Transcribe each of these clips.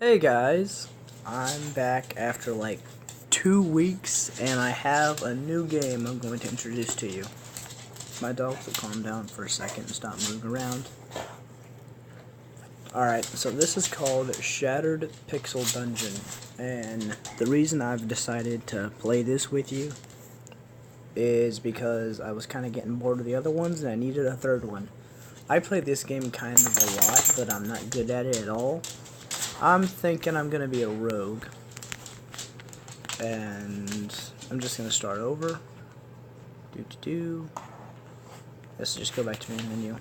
Hey guys, I'm back after like 2 weeks and I have a new game I'm going to introduce to you. My dogs will calm down for a second and stop moving around. Alright, so this is called Shattered Pixel Dungeon, and the reason I've decided to play this with you is because I was kind of getting bored of the other ones and I needed a third one. I play this game kind of a lot, but I'm not good at it at all. I'm thinking I'm going to be a rogue. And I'm just going to start over. Let's just go back to main menu.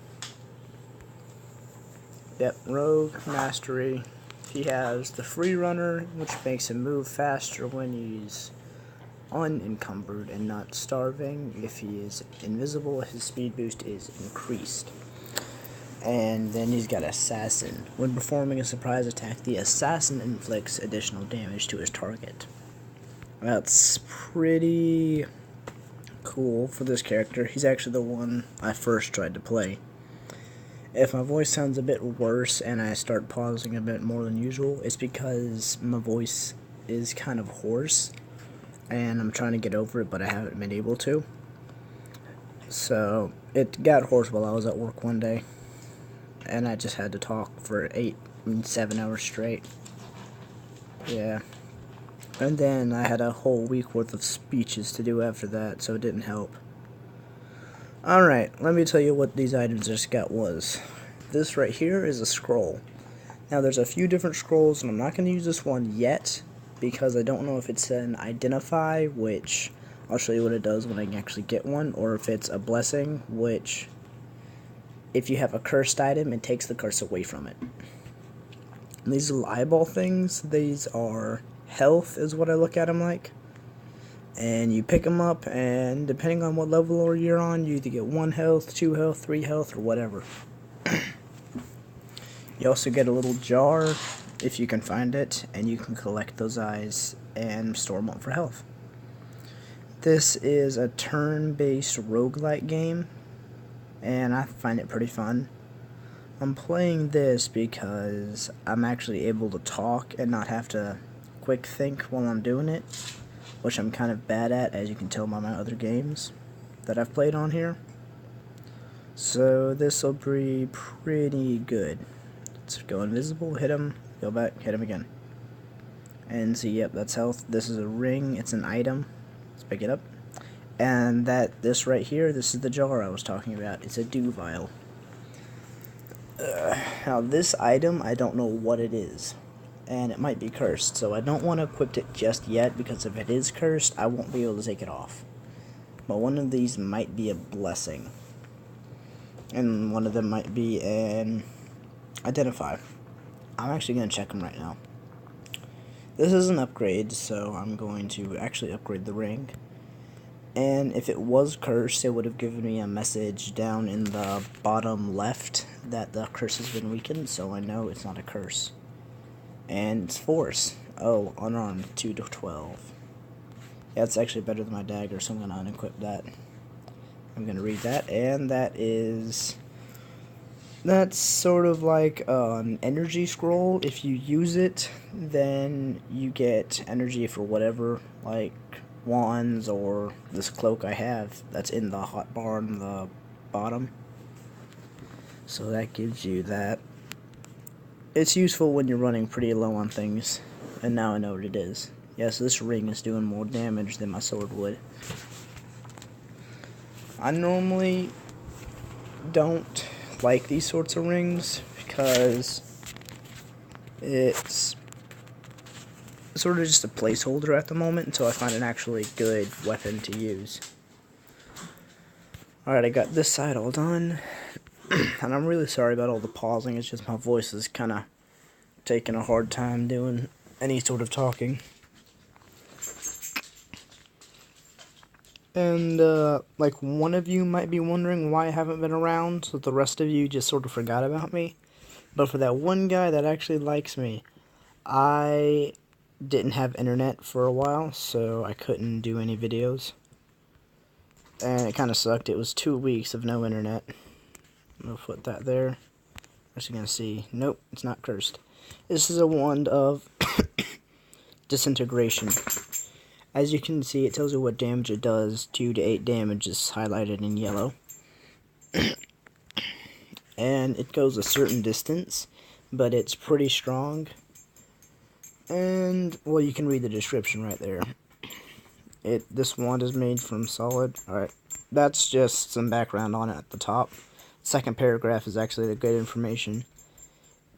Yep, rogue, mastery. He has the free runner, which makes him move faster when he's unencumbered and not starving. If he is invisible, his speed boost is increased. And then he's got Assassin. When performing a surprise attack, the Assassin inflicts additional damage to his target. That's pretty cool for this character. He's actually the one I first tried to play. If my voice sounds a bit worse and I start pausing a bit more than usual, it's because my voice is kind of hoarse and I'm trying to get over it, but I haven't been able to. So it got hoarse while I was at work one day and I just had to talk for 7 hours straight. Yeah. And then I had a whole week worth of speeches to do after that, so it didn't help. Alright, let me tell you what these items I just got was. This right here is a scroll. Now there's a few different scrolls, and I'm not going to use this one yet, because I don't know if it's an identify, which I'll show you what it does when I can actually get one, or if it's a blessing, which if you have a cursed item, it takes the curse away from it. And these little eyeball things, these are health is what I look at them like. And you pick them up, and depending on what level you're on, you either get 1 health, 2 health, 3 health, or whatever. You also get a little jar, if you can find it, and you can collect those eyes and store them up for health. This is a turn-based roguelike game, and I find it pretty fun. I'm playing this because I'm actually able to talk and not have to quick think while I'm doing it, which I'm kind of bad at, as you can tell by my other games that I've played on here. So this will be pretty good. Let's go invisible, hit him, go back, hit him again. And see, yep, that's health. This is a ring, it's an item. Let's pick it up. And this right here, this is the jar I was talking about. It's a dew vial. Now this item, I don't know what it is. And it might be cursed, so I don't want to equip it just yet, because if it is cursed, I won't be able to take it off. But one of these might be a blessing. And one of them might be an identify. I'm actually going to check them right now. This is an upgrade, so I'm going to actually upgrade the ring. And if it was cursed, it would have given me a message down in the bottom left that the curse has been weakened, so I know it's not a curse. And it's force. Oh, unarmed, 2 to 12. Yeah, it's actually better than my dagger, so I'm going to unequip that. I'm going to read that, and that's sort of like an energy scroll. If you use it, then you get energy for whatever, like wands or this cloak I have that's in the hot bar on the bottom. So that gives you that. It's useful when you're running pretty low on things, and now I know what it is. Yes, this ring is doing more damage than my sword would. I normally don't like these sorts of rings because it's sort of just a placeholder at the moment until I find an actually good weapon to use. Alright, I got this side all done. And I'm really sorry about all the pausing, it's just my voice is kind of taking a hard time doing any sort of talking. And, like, one of you might be wondering why I haven't been around, so the rest of you just sort of forgot about me. But for that one guy that actually likes me, I didn't have internet for a while, so I couldn't do any videos. And it kind of sucked. It was 2 weeks of no internet. I'm going to put that there. Actually going to see. Nope, it's not cursed. This is a wand of disintegration. As you can see, it tells you what damage it does. 2 to 8 damage is highlighted in yellow. And it goes a certain distance, but it's pretty strong. And, well, you can read the description right there. This wand is made from solid. Alright, that's just some background on it at the top. Second paragraph is actually the good information.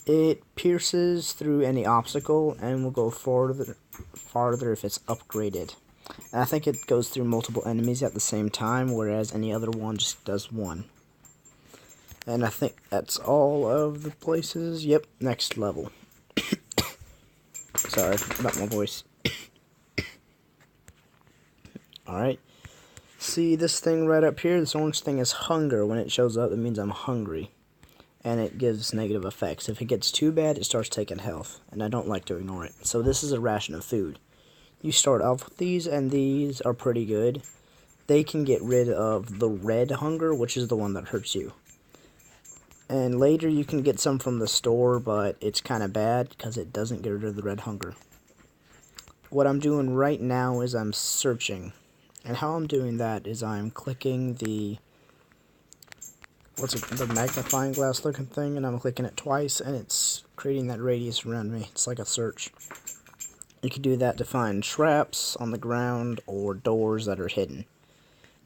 It pierces through any obstacle and will go farther if it's upgraded. And I think it goes through multiple enemies at the same time, whereas any other one just does one. And I think that's all of the places. Yep, next level. Sorry about my voice. Alright. See this thing right up here? This orange thing is hunger. When it shows up, it means I'm hungry. And it gives negative effects. If it gets too bad, it starts taking health. And I don't like to ignore it. So this is a ration of food. You start off with these, and these are pretty good. They can get rid of the red hunger, which is the one that hurts you. And later you can get some from the store, but it's kind of bad because it doesn't get rid of the red hunger. What I'm doing right now is I'm searching. And how I'm doing that is I'm clicking the magnifying glass looking thing, and I'm clicking it twice, and it's creating that radius around me. It's like a search. You can do that to find traps on the ground or doors that are hidden.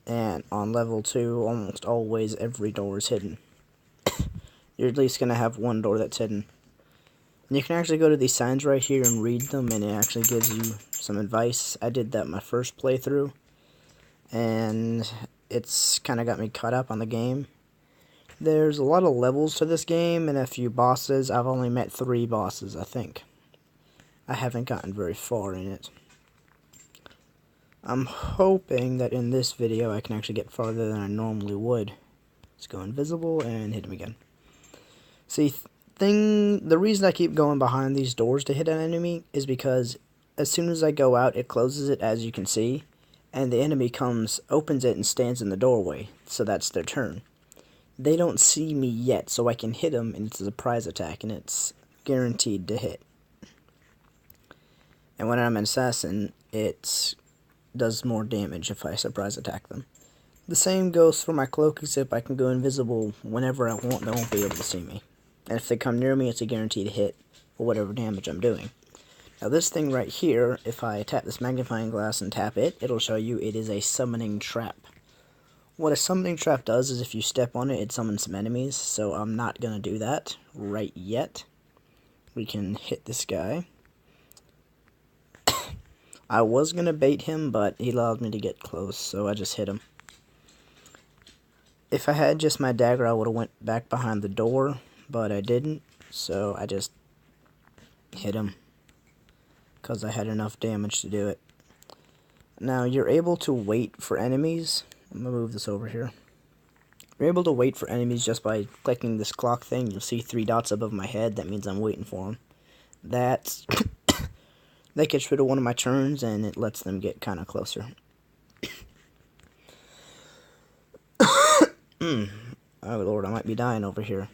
And on level 2, almost always every door is hidden. You're at least going to have one door that's hidden. And you can actually go to these signs right here and read them, and it actually gives you some advice. I did that my first playthrough, and it's kind of got me caught up on the game. There's a lot of levels to this game, and a few bosses. I've only met 3 bosses, I think. I haven't gotten very far in it. I'm hoping that in this video I can actually get farther than I normally would. Let's go invisible and hit him again. See, the reason I keep going behind these doors to hit an enemy is because as soon as I go out, it closes it, as you can see, and the enemy comes, opens it, and stands in the doorway, so that's their turn. They don't see me yet, so I can hit them, and it's a surprise attack, and it's guaranteed to hit. And when I'm an assassin, it does more damage if I surprise attack them. The same goes for my cloak, except I can go invisible whenever I want. They won't be able to see me. And if they come near me, it's a guaranteed hit for whatever damage I'm doing. Now this thing right here, if I tap this magnifying glass and tap it, it'll show you it is a summoning trap. What a summoning trap does is if you step on it, it summons some enemies, so I'm not going to do that right yet. We can hit this guy. I was going to bait him, but he allowed me to get close, so I just hit him. If I had just my dagger, I would have went back behind the door, but I didn't, so I just hit him because I had enough damage to do it. Now, you're able to wait for enemies. I'm going to move this over here. You're able to wait for enemies just by clicking this clock thing. You'll see 3 dots above my head. That means I'm waiting for them. That gets rid of one of my turns, and it lets them get kind of closer. Oh lord, I might be dying over here.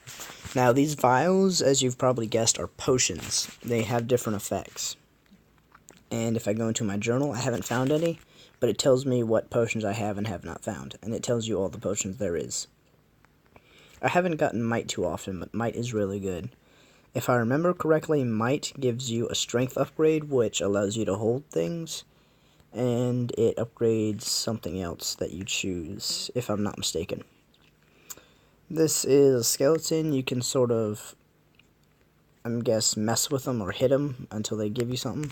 Now, these vials, as you've probably guessed, are potions. They have different effects. And if I go into my journal, I haven't found any, but it tells me what potions I have and have not found. And it tells you all the potions there is. I haven't gotten Might too often, but Might is really good. If I remember correctly, Might gives you a strength upgrade, which allows you to hold things. And it upgrades something else that you choose, if I'm not mistaken. This is a skeleton. You can sort of, I guess, mess with them or hit them until they give you something.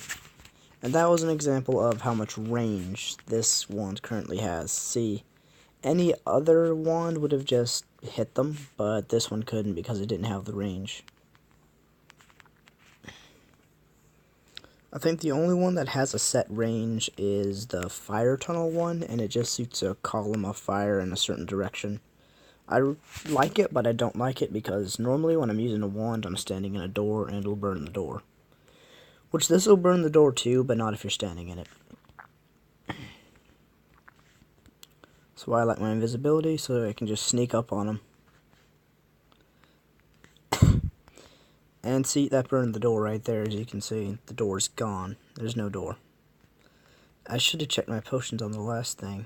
And that was an example of how much range this wand currently has. See, any other wand would have just hit them, but this one couldn't because it didn't have the range. I think the only one that has a set range is the fire tunnel one, and it just shoots a column of fire in a certain direction. I like it, but I don't like it because normally when I'm using a wand, I'm standing in a door and it'll burn the door. Which this will burn the door too, but not if you're standing in it. That's why I like my invisibility, so I can just sneak up on them. And see, that burned the door right there. As you can see, the door's gone. There's no door. I should have checked my potions on the last thing.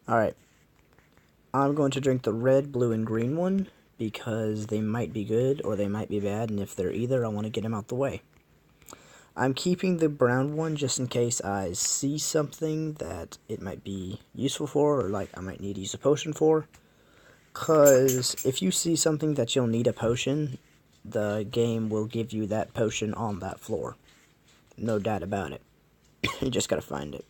Alright. I'm going to drink the red, blue, and green one because they might be good or they might be bad, and if they're either, I want to get them out the way. I'm keeping the brown one just in case I see something that it might be useful for, or like I might need to use a potion for. Because if you see something that you'll need a potion, the game will give you that potion on that floor. No doubt about it. You just gotta find it.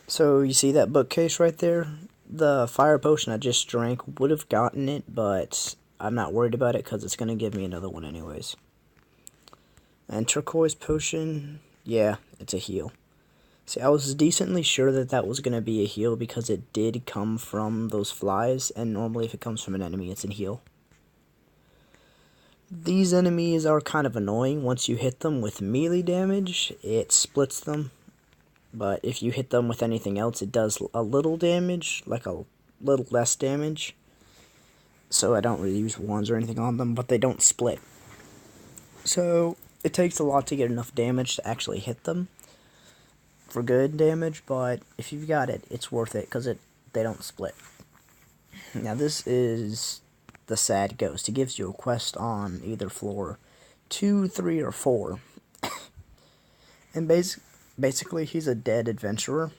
So you see that bookcase right there? The fire potion I just drank would have gotten it, but I'm not worried about it because it's going to give me another one anyways. And turquoise potion, yeah, it's a heal. See, I was decently sure that that was going to be a heal because it did come from those flies, and normally if it comes from an enemy, it's a heal. These enemies are kind of annoying. Once you hit them with melee damage, it splits them. But if you hit them with anything else, it does a little damage, like a little less damage. So I don't really use wands or anything on them, but they don't split. So it takes a lot to get enough damage to actually hit them for good damage, but if you've got it, it's worth it because they don't split. Now this is the sad ghost. It gives you a quest on either floor 2, 3, or 4. And basically he's a dead adventurer,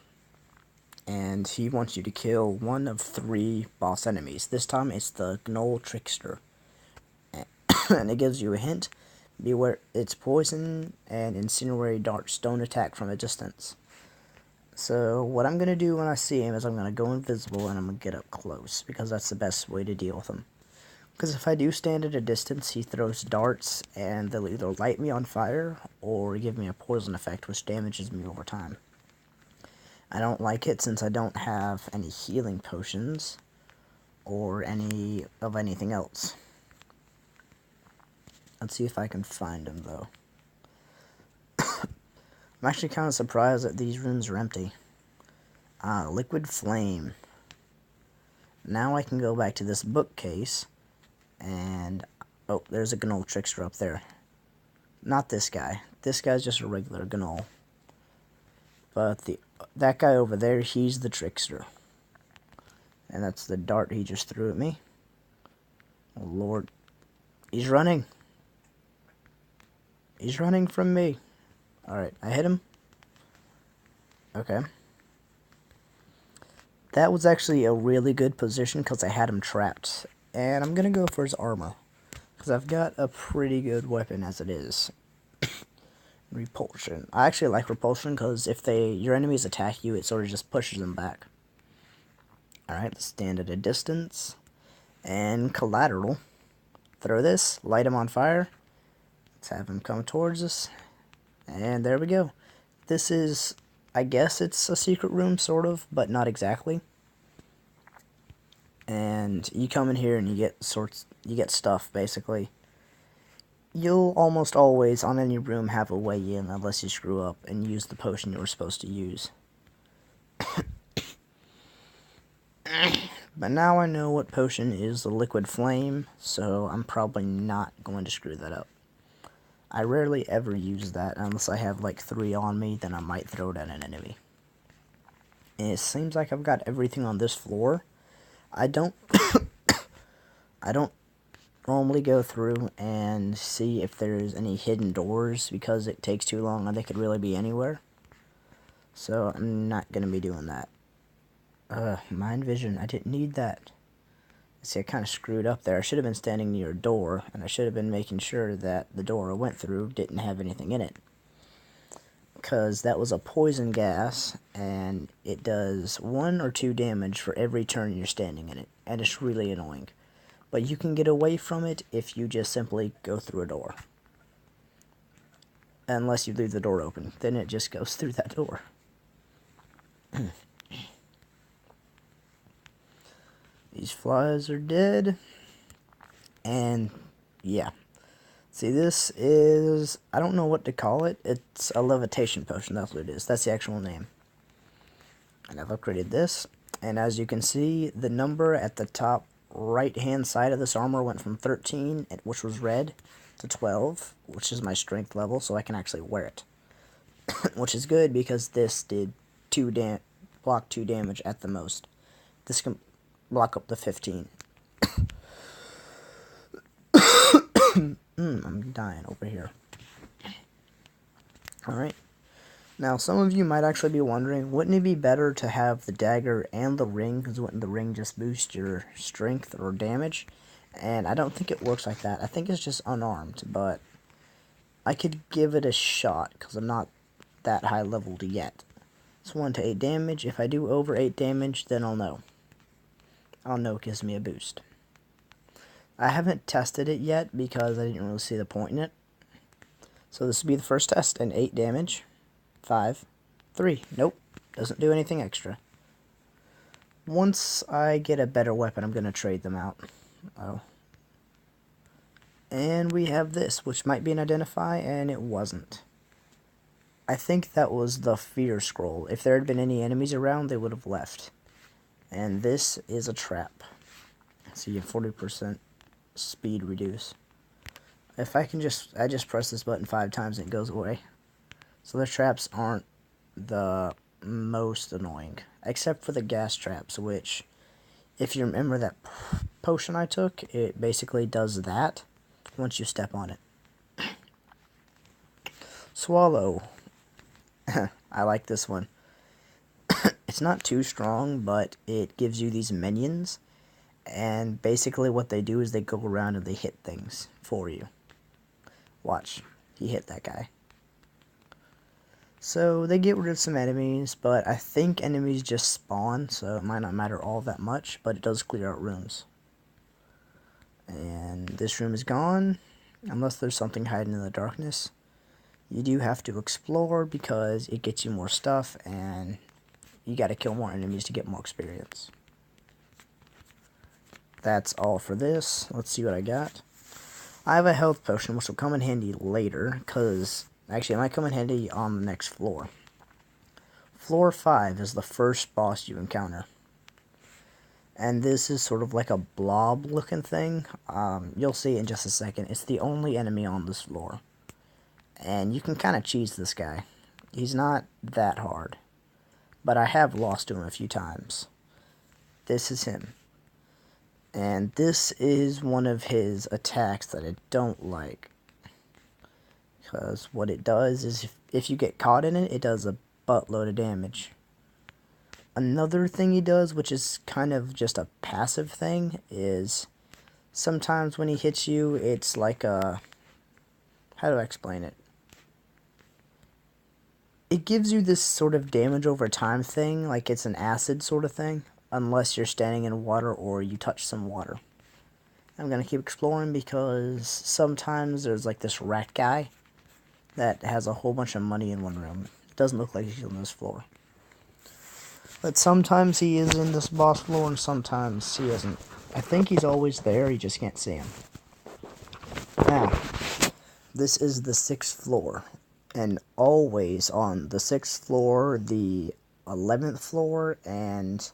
and he wants you to kill one of 3 boss enemies. This time it's the Gnoll Trickster. And it gives you a hint. Beware, it's poison and incendiary darts don't attack from a distance. So what I'm going to do when I see him is I'm going to go invisible and I'm going to get up close, because that's the best way to deal with him. Because if I do stand at a distance, he throws darts and they'll either light me on fire or give me a poison effect, which damages me over time. I don't like it since I don't have any healing potions or any of anything else. Let's see if I can find him, though. I'm actually kind of surprised that these rooms are empty. Liquid Flame. Now I can go back to this bookcase, and oh, there's a Gnoll Trickster up there. Not this guy. This guy's just a regular Gnoll. But that guy over there, he's the Trickster. And that's the dart he just threw at me. Oh, Lord. He's running. He's running from me. Alright, I hit him. Okay. That was actually a really good position because I had him trapped. And I'm going to go for his armor, because I've got a pretty good weapon as it is. Repulsion. I actually like repulsion because if your enemies attack you, it sort of just pushes them back. Alright, let's stand at a distance. And collateral. Throw this, light him on fire. Let's have him come towards us. And there we go. This is, I guess it's a secret room, sort of, but not exactly. And you come in here and you get stuff, basically. You'll almost always, on any room, have a way in, unless you screw up and use the potion you were supposed to use. But now I know what potion is the Liquid Flame, so I'm probably not going to screw that up. I rarely ever use that unless I have like 3 on me, then I might throw it at an enemy. And it seems like I've got everything on this floor. I don't normally go through and see if there's any hidden doors because it takes too long and they could really be anywhere. So I'm not going to be doing that. Mind vision, I didn't need that. See, I kind of screwed up there. I should have been standing near a door, and I should have been making sure that the door I went through didn't have anything in it. Because that was a poison gas, and it does 1 or 2 damage for every turn you're standing in it, and it's really annoying. But you can get away from it if you just simply go through a door. Unless you leave the door open, then it just goes through that door. These flies are dead. And, yeah. See, this is, I don't know what to call it. It's a levitation potion, that's what it is. That's the actual name. And I've upgraded this. And as you can see, the number at the top right hand side of this armor went from 13, which was red, to 12, which is my strength level, so I can actually wear it. Which is good because this did block 2 damage at the most. This can block up to 15. I'm dying over here. Alright. Now, some of you might actually be wondering, wouldn't it be better to have the dagger and the ring, because wouldn't the ring just boost your strength or damage? And I don't think it works like that. I think it's just unarmed, but I could give it a shot, because I'm not that high leveled yet. It's 1 to 8 damage. If I do over 8 damage, then I'll know. I'll know it gives me a boost. I haven't tested it yet, because I didn't really see the point in it. So this will be the first test, and 8 damage. 5, 3. Nope, doesn't do anything extra. Once I get a better weapon, I'm going to trade them out. Oh. And we have this, which might be an identify, and it wasn't. I think that was the fear scroll. If there had been any enemies around, they would have left. And this is a trap. So you have 40% speed reduce. If I just press this button 5 times and it goes away. So the traps aren't the most annoying, except for the gas traps, which, if you remember that potion I took, it basically does that once you step on it. Swallow. I like this one. It's not too strong, but it gives you these minions, and basically what they do is they go around and they hit things for you. Watch. He hit that guy. So they get rid of some enemies, but I think enemies just spawn, so it might not matter all that much, but it does clear out rooms. And this room is gone, unless there's something hiding in the darkness. You do have to explore because it gets you more stuff, and you gotta kill more enemies to get more experience. That's all for this. Let's see what I got. I have a health potion, which will come in handy later, because actually, it might come in handy on the next floor. Floor 5 is the first boss you encounter. And this is sort of like a blob-looking thing. You'll see in just a second. It's the only enemy on this floor. And you can kind of cheese this guy. He's not that hard. But I have lost to him a few times. This is him. And this is one of his attacks that I don't like. Because what it does is, if you get caught in it, it does a buttload of damage. Another thing he does, which is kind of just a passive thing, is sometimes when he hits you, it's like a... how do I explain it? It gives you this sort of damage over time thing, like it's an acid sort of thing, unless you're standing in water or you touch some water. I'm going to keep exploring because sometimes there's like this rat guy that has a whole bunch of money in one room. It doesn't look like he's on this floor. But sometimes he is in this boss floor and sometimes he isn't. I think he's always there, you just can't see him. Now, this is the 6th floor. And always on the 6th floor, the 11th floor, and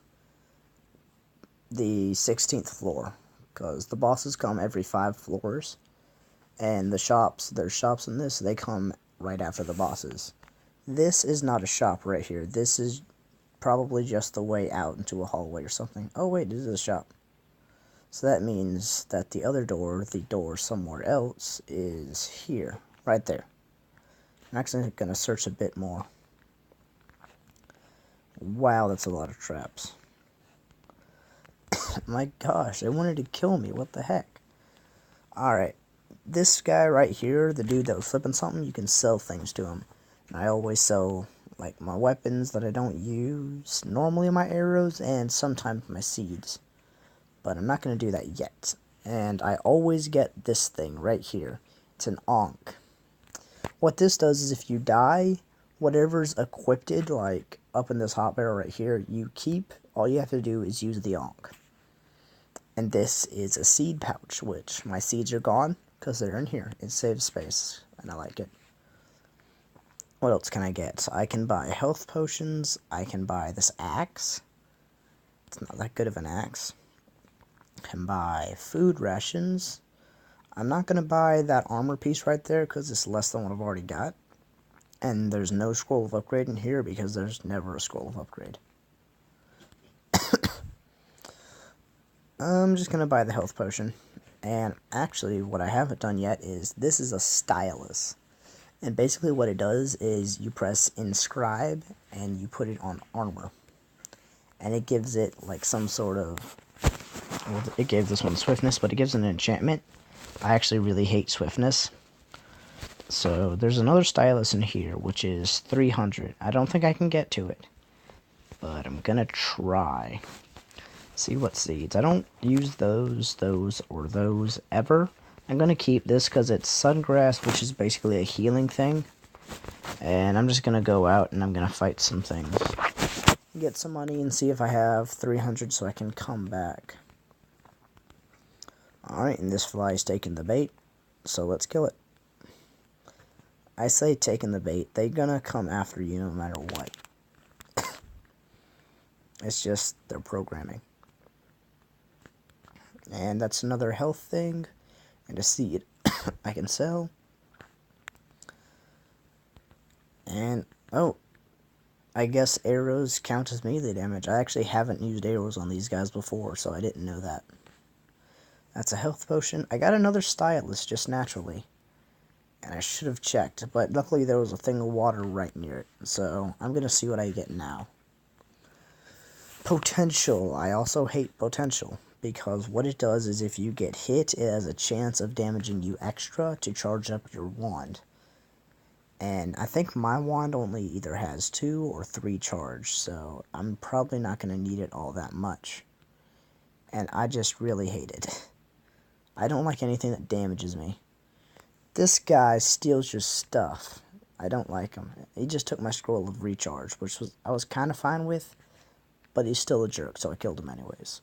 the 16th floor. Because the bosses come every 5 floors. And the shops, there's shops in this, they come right after the bosses. This is not a shop right here. This is probably just the way out into a hallway or something. Oh wait, this is a shop. So that means that the other door, the door somewhere else, is here. Right there. I'm actually going to search a bit more. Wow, that's a lot of traps. My gosh, they wanted to kill me. What the heck? Alright. This guy right here, the dude that was flipping something, you can sell things to him. And I always sell, like, my weapons that I don't use, normally my arrows, and sometimes my seeds. But I'm not going to do that yet. And I always get this thing right here. It's an Ankh. What this does is if you die, whatever's equipped, like, up in this hot barrel right here, you keep. All you have to do is use the Ankh. And this is a seed pouch, which my seeds are gone. Because they're in here. It saves space, and I like it. What else can I get? I can buy health potions. I can buy this axe. It's not that good of an axe. Can buy food rations. I'm not going to buy that armor piece right there because it's less than what I've already got. And there's no scroll of upgrade in here because there's never a scroll of upgrade. I'm just going to buy the health potion. And actually, what I haven't done yet is this is a stylus. And basically what it does is you press inscribe and you put it on armor. And it gives it like some sort of... Well, it gave this one swiftness, but it gives it an enchantment. I actually really hate swiftness. So there's another stylus in here, which is 300. I don't think I can get to it, but I'm going to try. See what seeds. I don't use those, or those ever. I'm going to keep this because it's sungrass, which is basically a healing thing. And I'm just going to go out and I'm going to fight some things. Get some money and see if I have 300 so I can come back. Alright, and this fly is taking the bait, so let's kill it. I say taking the bait, they're gonna come after you no matter what. It's just their programming. And that's another health thing, and a seed I can sell. And, oh, I guess arrows count as melee damage. I actually haven't used arrows on these guys before, so I didn't know that. That's a health potion. I got another stylus just naturally. And I should have checked, but luckily there was a thing of water right near it. So I'm going to see what I get now. Potential. I also hate potential. Because what it does is if you get hit, it has a chance of damaging you extra to charge up your wand. And I think my wand only either has 2 or 3 charge. So I'm probably not going to need it all that much. And I just really hate it. I don't like anything that damages me. This guy steals your stuff. I don't like him. He just took my scroll of recharge, which I was kind of fine with, but he's still a jerk, so I killed him anyways.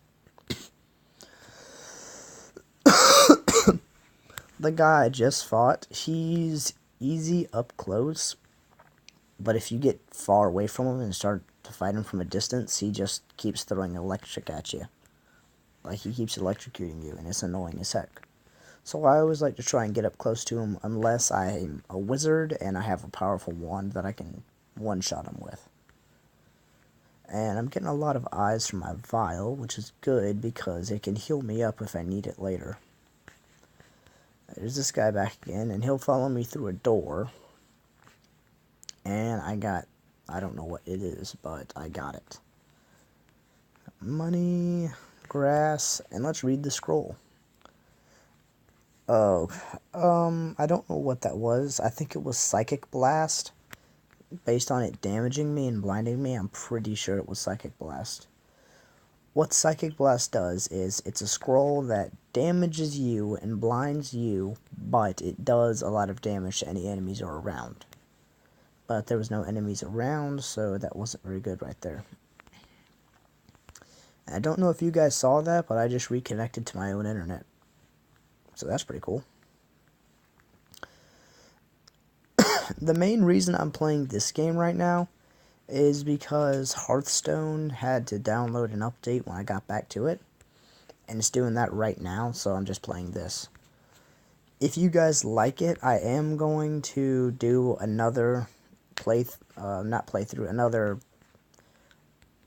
The guy I just fought, he's easy up close, but if you get far away from him and start to fight him from a distance, he just keeps throwing electric at you. Like, he keeps electrocuting you, and it's annoying as heck. So I always like to try and get up close to him unless I'm a wizard and I have a powerful wand that I can one-shot him with. And I'm getting a lot of eyes from my vial, which is good because it can heal me up if I need it later. There's this guy back again, and he'll follow me through a door. And I don't know what it is, but I got it. Money, grass, and let's read the scroll. Oh, I don't know what that was. I think it was Psychic Blast. Based on it damaging me and blinding me, I'm pretty sure it was Psychic Blast. What Psychic Blast does is it's a scroll that damages you and blinds you, but it does a lot of damage to any enemies are around. But there was no enemies around, so that wasn't very good right there. And I don't know if you guys saw that, but I just reconnected to my own internet. So that's pretty cool. The main reason I'm playing this game right now is because Hearthstone had to download an update when I got back to it. And it's doing that right now, so I'm just playing this. If you guys like it, I am going to do another another,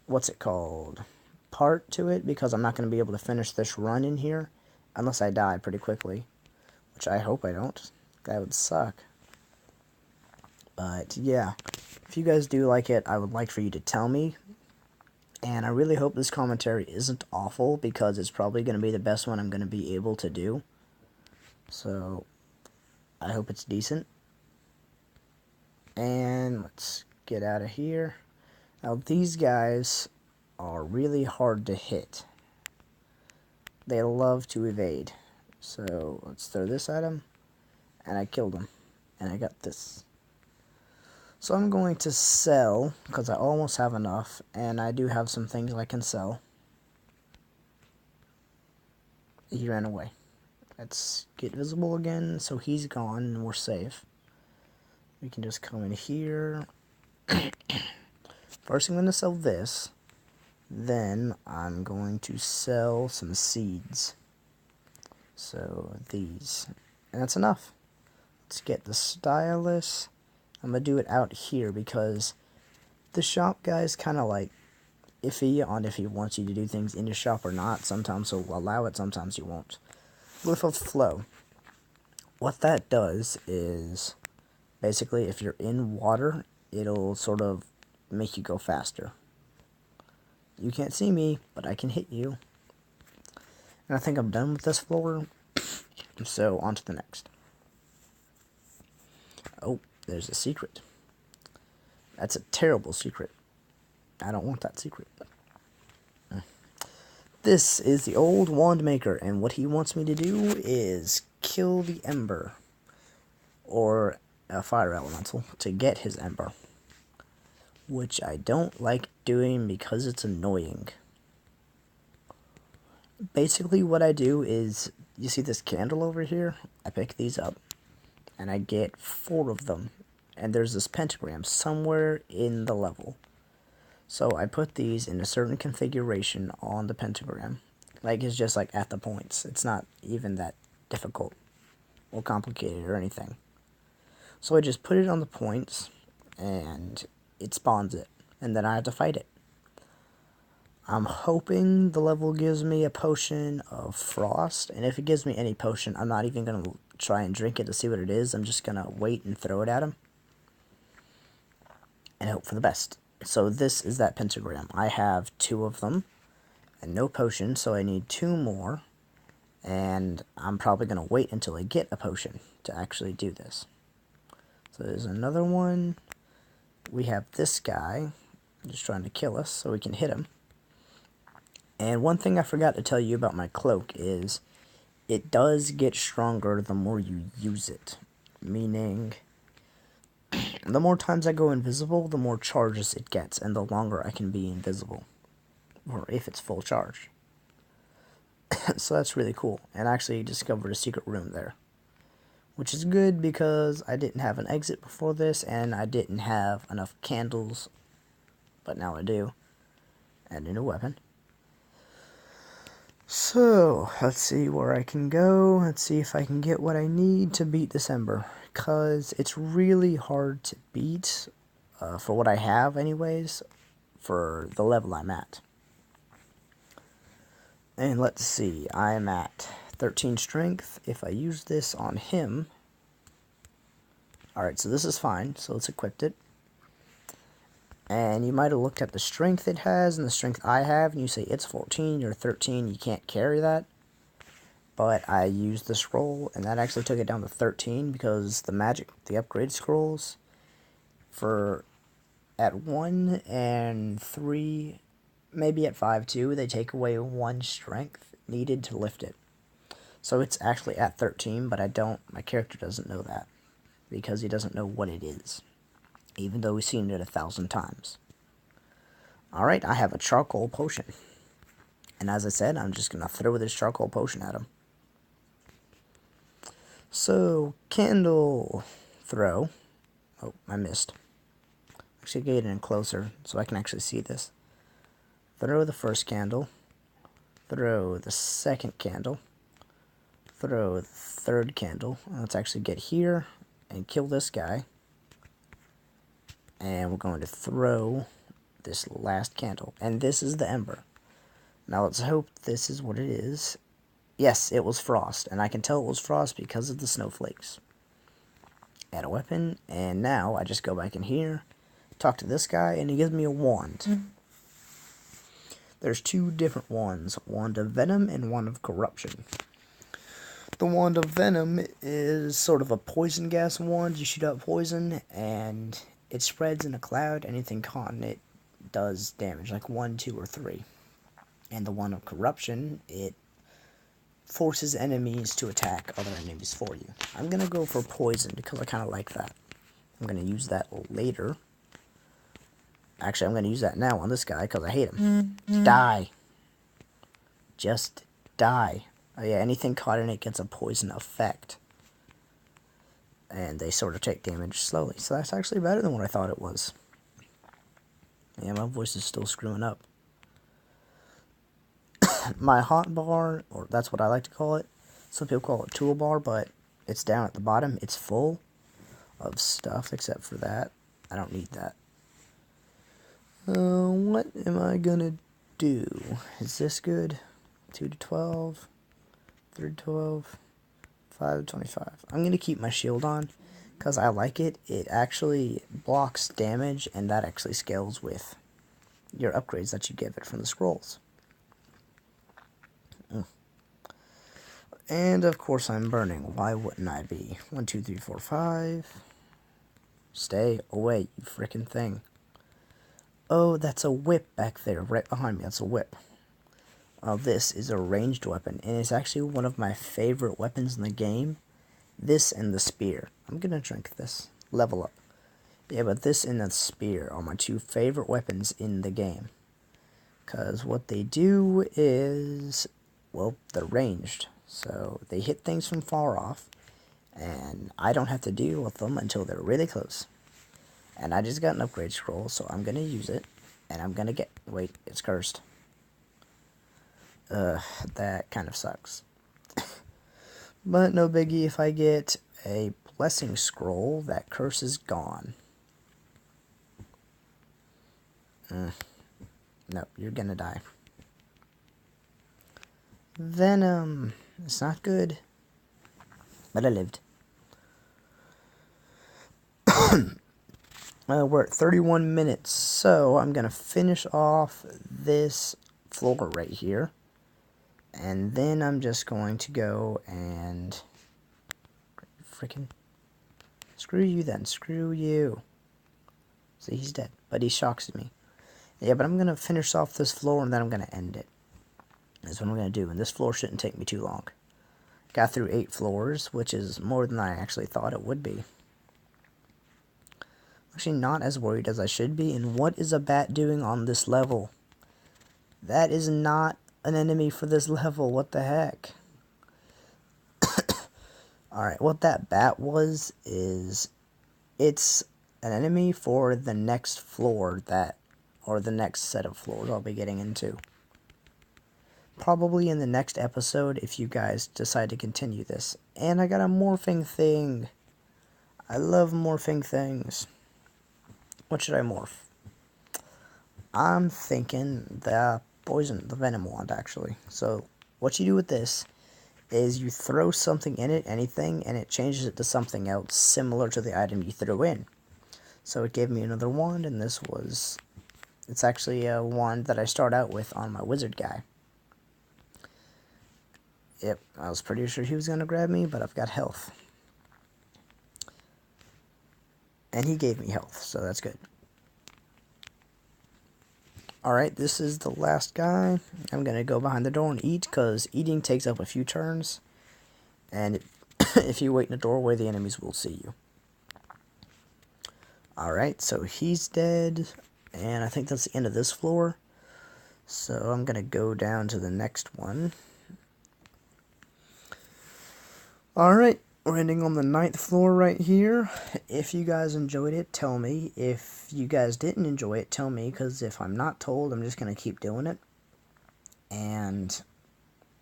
what's it called, part to it, because I'm not going to be able to finish this run in here unless I die pretty quickly, which I hope I don't. That would suck. But yeah, if you guys do like it, I would like for you to tell me. And I really hope this commentary isn't awful, because it's probably going to be the best one I'm going to be able to do. So, I hope it's decent. And let's get out of here. Now, these guys are really hard to hit. They love to evade. So, let's throw this at him. And I killed him. And I got this. So I'm going to sell, because I almost have enough, and I do have some things I can sell. He ran away. Let's get visible again, so he's gone, and we're safe. We can just come in here. First I'm going to sell this. Then I'm going to sell some seeds. So these. And that's enough. Let's get the stylus. I'm going to do it out here because the shop guy is kind of like iffy on if he wants you to do things in your shop or not. Sometimes he'll allow it, sometimes he won't. Glyph of Flow. What that does is basically if you're in water, it'll sort of make you go faster. You can't see me, but I can hit you. And I think I'm done with this floor. So on to the next. Oh, there's a secret. That's a terrible secret. I don't want that secret. This is the old wand maker, and what he wants me to do is kill the ember, or a fire elemental, to get his ember, which I don't like doing because it's annoying. Basically what I do is, you see this candle over here? I pick these up, and I get 4 of them, and there's this pentagram somewhere in the level. So I put these in a certain configuration on the pentagram. Like, it's just like at the points. It's not even that difficult or complicated or anything. So I just put it on the points, and it spawns it. And then I have to fight it. I'm hoping the level gives me a potion of frost. And if it gives me any potion, I'm not even going to try and drink it to see what it is. I'm just going to wait and throw it at him. And hope for the best. So this is that pentagram. I have 2 of them and no potion, so I need 2 more, and I'm probably going to wait until I get a potion to actually do this. So there's another one. We have this guy just trying to kill us so we can hit him. And one thing I forgot to tell you about my cloak is it does get stronger the more you use it, meaning the more times I go invisible, the more charges it gets, and the longer I can be invisible. Or if it's full charge. So that's really cool. And I actually discovered a secret room there. Which is good because I didn't have an exit before this, and I didn't have enough candles. But now I do. And a new weapon. So, let's see where I can go. Let's see if I can get what I need to beat this ember. Because it's really hard to beat, for what I have anyways, for the level I'm at. And let's see, I'm at 13 strength. If I use this on him, alright, so this is fine, so let's equip it. And you might have looked at the strength it has and the strength I have, and you say it's 14, you're 13, you can't carry that. But I used the scroll, and that actually took it down to 13, because the upgrade scrolls, for at 1 and 3, maybe at 5 too, they take away 1 strength needed to lift it. So it's actually at 13, but my character doesn't know that, because he doesn't know what it is, even though he's seen it 1,000 times. Alright, I have a charcoal potion. And as I said, I'm just going to throw this charcoal potion at him. So, candle throw. Oh, I missed. Actually, get in closer so I can actually see this. Throw the first candle. Throw the second candle. Throw the third candle. Let's actually get here and kill this guy. And we're going to throw this last candle. And this is the ember. Now let's hope this is what it is. Yes, it was frost, and I can tell it was frost because of the snowflakes. Add a weapon, and now I just go back in here, talk to this guy, and he gives me a wand. There's 2 different wands, Wand of Venom and Wand of Corruption. The Wand of Venom is sort of a poison gas wand. You shoot out poison, and it spreads in a cloud. Anything caught in it does damage, like 1, 2, or 3. And the Wand of Corruption, it forces enemies to attack other enemies for you. I'm going to go for poison because I kind of like that. I'm going to use that later. Actually, I'm going to use that now on this guy because I hate him. Die. Just die. Oh yeah, anything caught in it gets a poison effect. And they sort of take damage slowly. So that's actually better than what I thought it was. Yeah, my voice is still screwing up. my hotbar, or that's what I like to call it. Some people call it toolbar, but it's down at the bottom. It's full of stuff except for that. I don't need that. What am I gonna do? Is this good? 2 to 12, 3 to 12, 5 to 25. I'm gonna keep my shield on because I like it. It actually blocks damage, and that actually scales with your upgrades that you give it from the scrolls. And of course I'm burning. Why wouldn't I be? 1, 2, 3, 4, 5. Stay away, you freaking thing. Oh, that's a whip back there, right behind me. That's a whip. This is a ranged weapon, and it's actually one of my favorite weapons in the game. This and the spear. I'm gonna drink this. Level up. Yeah, but this and the spear are my two favorite weapons in the game. Because what they do is, well, they're ranged. So they hit things from far off, and I don't have to deal with them until they're really close. And I just got an upgrade scroll, so I'm going to use it, and I'm going to get... Wait, it's cursed. That kind of sucks. But no biggie, if I get a blessing scroll, that curse is gone. Nope, you're gonna die. Venom. It's not good. But I lived. We're at 31 minutes, so I'm gonna finish off this floor right here. And then I'm just going to go and... Freaking... Screw you then. Screw you. See, he's dead. But he shocks me. Yeah, but I'm gonna finish off this floor and then I'm gonna end it. That's what I'm going to do, and this floor shouldn't take me too long. Got through 8 floors, which is more than I actually thought it would be. Actually not as worried as I should be, and what is a bat doing on this level? That is not an enemy for this level, what the heck? Alright, what that bat was is, it's an enemy for the next floor or the next set of floors I'll be getting into. Probably in the next episode if you guys decide to continue this. And I got a morphing thing. I love morphing things. What should I morph? I'm thinking the venom wand actually. So what you do with this is you throw something in it, anything, and it changes it to something else similar to the item you threw in. So it gave me another wand, and it's actually a wand that I start out with on my wizard guy. Yep, I was pretty sure he was going to grab me, but I've got health. And he gave me health, so that's good. Alright, this is the last guy. I'm going to go behind the door and eat, because eating takes up a few turns. And if you wait in the doorway, the enemies will see you. Alright, so he's dead. And I think that's the end of this floor. So I'm going to go down to the next one. Alright, we're ending on the 9th floor right here. If you guys enjoyed it, tell me. If you guys didn't enjoy it, tell me, because if I'm not told, I'm just going to keep doing it. And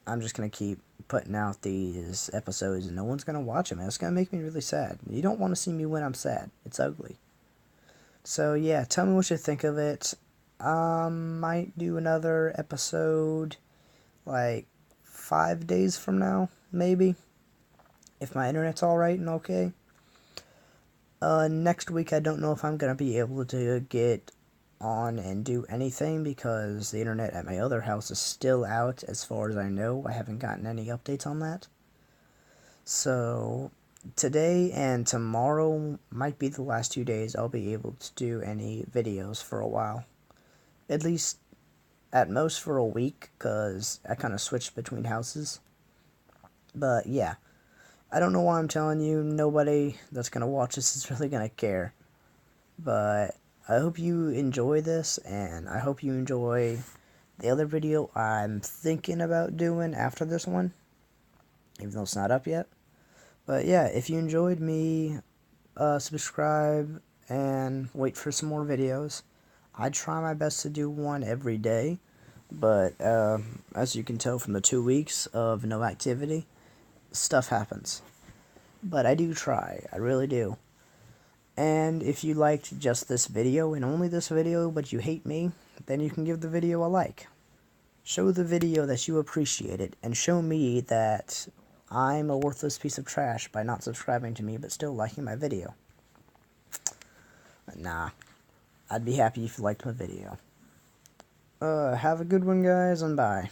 I'm just going to keep putting out these episodes, and no one's going to watch them. It's going to make me really sad. You don't want to see me when I'm sad. It's ugly. So, yeah, tell me what you think of it. Might do another episode, like, 5 days from now, maybe. If my internet's alright and okay. Next week I don't know if I'm going to be able to get on and do anything because the internet at my other house is still out as far as I know. I haven't gotten any updates on that. So, today and tomorrow might be the last 2 days I'll be able to do any videos for a while. At least, at most for a week, because I kind of switched between houses. But, yeah. I don't know why I'm telling you, nobody that's going to watch this is really going to care. But I hope you enjoy this, and I hope you enjoy the other video I'm thinking about doing after this one. Even though it's not up yet. But yeah, if you enjoyed me, subscribe and wait for some more videos. I try my best to do one every day. But as you can tell from the 2 weeks of no activity, stuff happens. But I do try, I really do. And if you liked just this video and only this video, but you hate me, then you can give the video a like. Show the video that you appreciate it, and show me that I'm a worthless piece of trash by not subscribing to me but still liking my video. Nah, I'd be happy if you liked my video. Have a good one, guys, and bye.